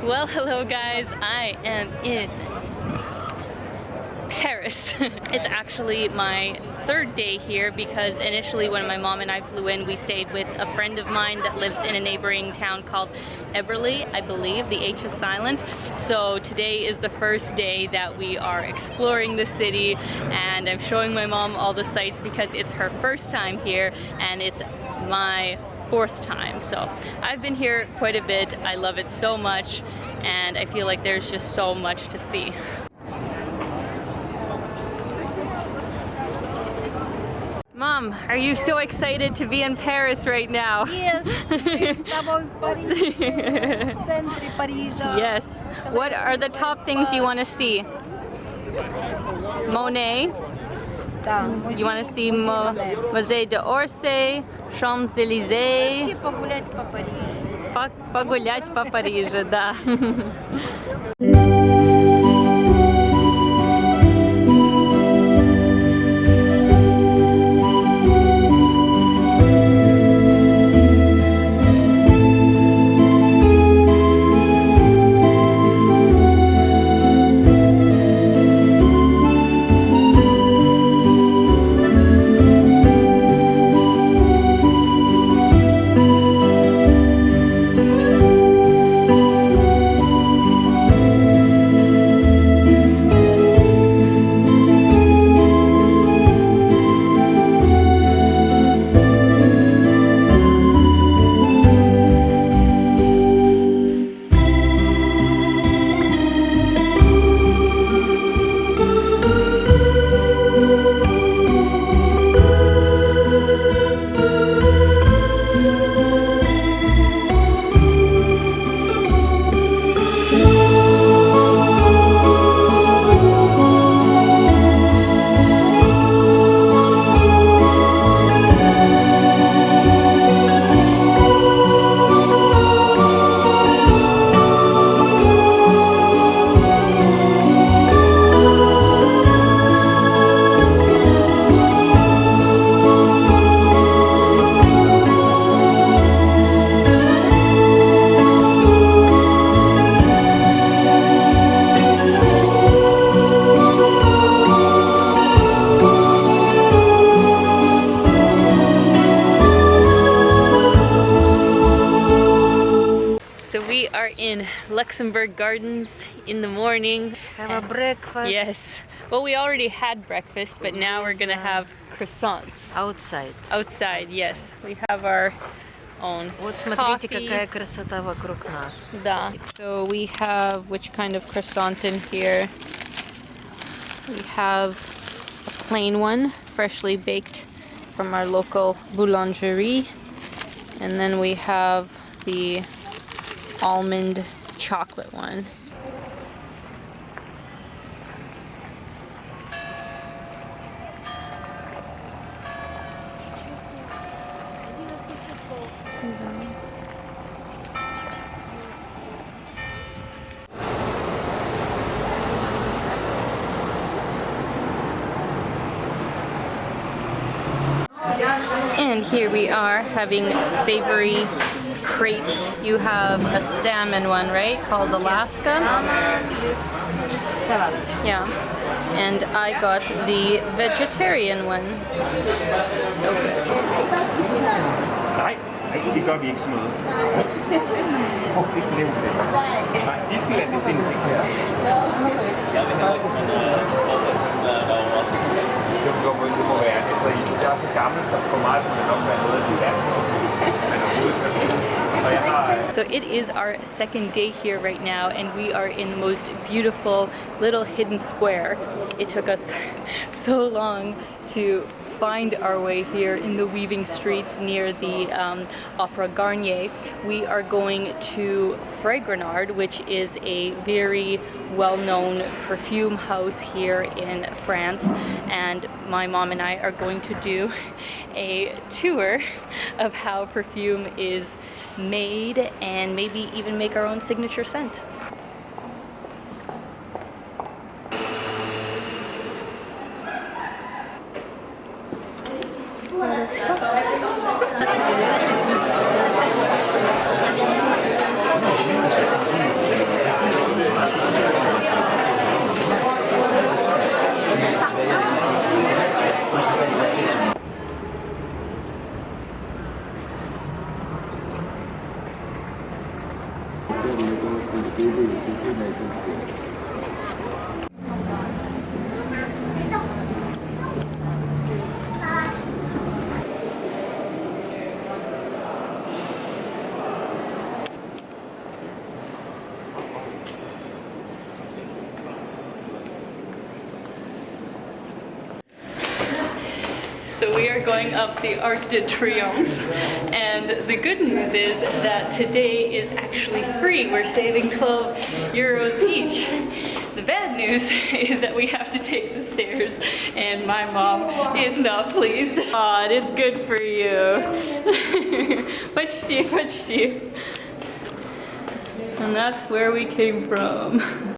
Well, hello guys, I am in Paris. It's actually my third day here because initially when my mom and I flew in, we stayed with a friend of mine that lives in a neighboring town called Eberly, I believe. The H is silent. So today is the first day that we are exploring the city, and I'm showing my mom all the sights because it's her first time here and it's my fourth time. So I've been here quite a bit. I love it so much and I feel like there's just so much to see. Mom, are you so excited to be in Paris right now? Yes, Parisian. Yes. What are the top things you want to see? Monet. You want to see Musée d'Orsay, Champs-Élysées. Погулять по Парижу. Погулять по Парижу, да. We are in Luxembourg Gardens in the morning. Have a breakfast. Yes. Well, we already had breakfast, but now we're gonna have croissants. Outside. Outside, yes. We have our own Вот смотрите, coffee. какая красота вокруг нас. Да. So we have which kind of croissant in here? We have a plain one, freshly baked from our local boulangerie. And then we have the almond chocolate one. And here we are having savory crepes. You have a salmon one, right? Called Alaska? Salad. Yeah. And I got the vegetarian one. So good. Nej, det gør vi ikke sådan noget. Ikke for nemt. Nej, Disneyland, det findes ikke her. Det må være, altså jeg er så gammel, så for mig må det nok være noget af det værste. So it is our second day here right now, and we are in the most beautiful little hidden square. It took us so long to find our way here in the weaving streets near the Opera Garnier. We are going to Fragonard, which is a very well-known perfume house here in France, and my mom and I are going to do a tour of how perfume is made and maybe even make our own signature scent. So we are going up the Arc de Triomphe, and the good news is that today is actually free. We're saving 12 euros each. The bad news is that we have to take the stairs, and my mom is not pleased. God, it's good for you. Почти. And that's where we came from.